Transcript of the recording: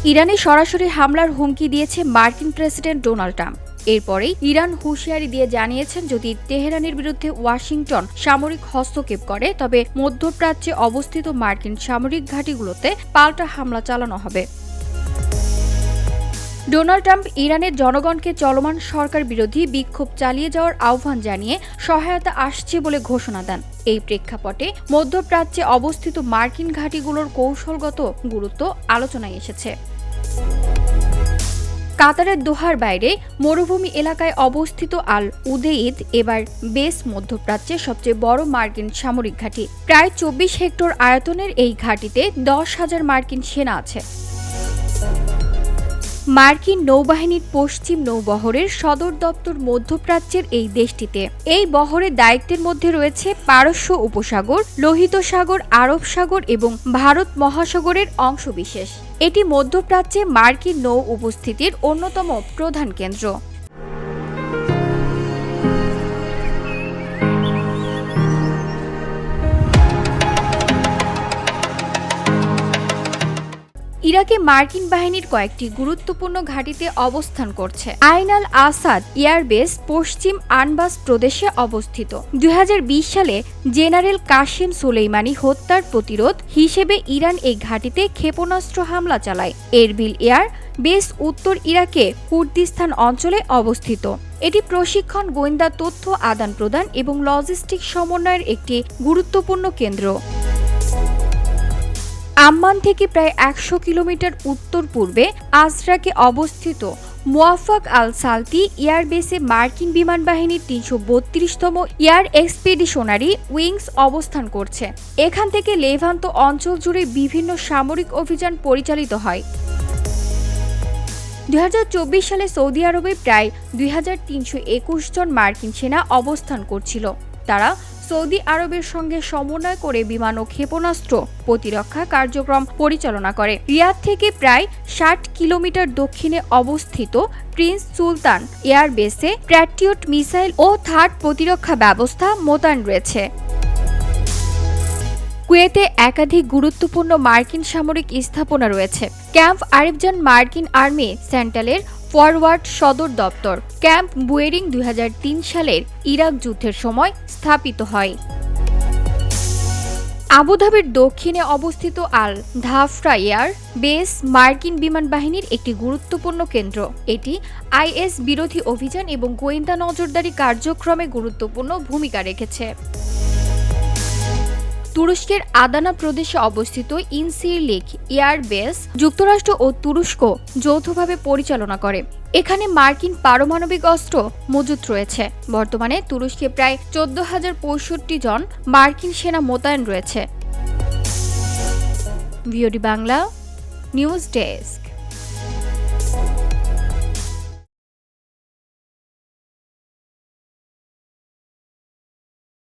ইরানে সরাসরি হামলার হুমকি দিয়েছে মার্কিন প্রেসিডেন্ট ডোনাল্ড ট্রাম্প। এরপরেই ইরান হুঁশিয়ারি দিয়ে জানিয়েছেন, যদি তেহরানের বিরুদ্ধে ওয়াশিংটন সামরিক হস্তক্ষেপ করে তবে মধ্যপ্রাচ্যে অবস্থিত মার্কিন সামরিক ঘাঁটিগুলোতে পাল্টা হামলা চালানো হবে। ডোনাল্ড ট্রাম্প ইরানের জনগণকে চলমান সরকার বিরোধী বিক্ষোভ চালিয়ে যাওয়ার আহ্বান জানিয়ে সহায়তা আসছে বলে ঘোষণা দেন। এই প্রেক্ষাপটে মধ্যপ্রাচ্যে অবস্থিত মার্কিন ঘাঁটিগুলোর কৌশলগত গুরুত্ব আলোচনায় এসেছে। কাতারের দোহার বাইরে মরুভূমি এলাকায় অবস্থিত আল উদেইদ এবার বেস মধ্যপ্রাচ্যের সবচেয়ে বড় মার্কিন সামরিক ঘাঁটি। প্রায় ২৪ হেক্টর আয়তনের এই ঘাঁটিতে ১০,০০০ মার্কিন সেনা আছে। মার্কিন নৌবাহিনীর পশ্চিম নৌবহরের সদর দপ্তর মধ্যপ্রাচ্যের এই দেশটিতে। এই বহরের দায়িত্বের মধ্যে রয়েছে পারস্য উপসাগর, লোহিত সাগর, আরব সাগর এবং ভারত মহাসাগরের অংশবিশেষ। এটি মধ্যপ্রাচ্যে মার্কিন নৌ উপস্থিতির অন্যতম প্রধান কেন্দ্র। ইরাকে মার্কিন বাহিনীর কয়েকটি গুরুত্বপূর্ণ ঘাঁটিতে অবস্থান করছে। আইন আল আসাদ এয়ারবেস পশ্চিম আনবাস প্রদেশে অবস্থিত। ২০২০ সালে জেনারেল কাসেম সোলেইমানি হত্যার প্রতিরোধ হিসেবে ইরান এই ঘাঁটিতে ক্ষেপণাস্ত্র হামলা চালায়। এরবিল এয়ার বেস উত্তর ইরাকে কুর্দিস্তান অঞ্চলে অবস্থিত। এটি প্রশিক্ষণ, গোয়েন্দা তথ্য আদান প্রদান এবং লজিস্টিক সমন্বয়ের একটি গুরুত্বপূর্ণ কেন্দ্র। আম্মান থেকে প্রায় ১০০ কিলোমিটার উত্তর পূর্বে আজরাকে অবস্থিত মোয়াফাক আল সালতি এয়ারবেসে মার্কিন বিমান বাহিনীর ৩৩২তম এয়ার এক্সপেডিশনারি উইংস অবস্থান করছে। এখান থেকে লেভান্ত অঞ্চল জুড়ে বিভিন্ন সামরিক অভিযান পরিচালিত হয়। ২০২৪ সালে সৌদি আরবে প্রায় ২৩২১ জন মার্কিন সেনা অবস্থান করছিল। তারা সৌদি আরবের সঙ্গে সমন্বয় করে বিমান ও ক্ষেপণাস্ত্র প্রতিরক্ষা কার্যক্রম পরিচালনা করে। রিয়াদ থেকে প্রায় ৬০ কিলোমিটার দক্ষিণে অবস্থিত প্রিন্স সুলতান এয়ারবেসে প্যাট্রিয়ট মিসাইল ও থার্ড প্রতিরক্ষা ব্যবস্থা মোতায়েন রয়েছে। কুয়েতে একাধিক গুরুত্বপূর্ণ মার্কিন সামরিক স্থাপনা রয়েছে। ক্যাম্প আরিফজান মার্কিন আর্মি সেন্ট্রালের ফরওয়ার্ড সদর দপ্তর। ক্যাম্প বুয়েরিং ২০০৩ সালের ইরাক যুদ্ধের সময় স্থাপিত হয়। আবুধাবির দক্ষিণে অবস্থিত আল ধাফরা এয়ার বেস মার্কিন বিমান বাহিনীর একটি গুরুত্বপূর্ণ কেন্দ্র। এটি আইএস বিরোধী অভিযান এবং গোয়েন্দা নজরদারি কার্যক্রমে গুরুত্বপূর্ণ ভূমিকা রেখেছে। তুরস্কের আদানা প্রদেশে অবস্থিত ইনসিরলিক এয়ারবেস যুক্তরাষ্ট্র ও তুরস্ক যৌথভাবে পরিচালনা করে। এখানে মার্কিন পারমাণবিক অস্ত্র মজুত রয়েছে। বর্তমানে তুরস্কে প্রায় ১৪,০৬৫ জন মার্কিন সেনা মোতায়েন রয়েছে। VOD Bangla news desk.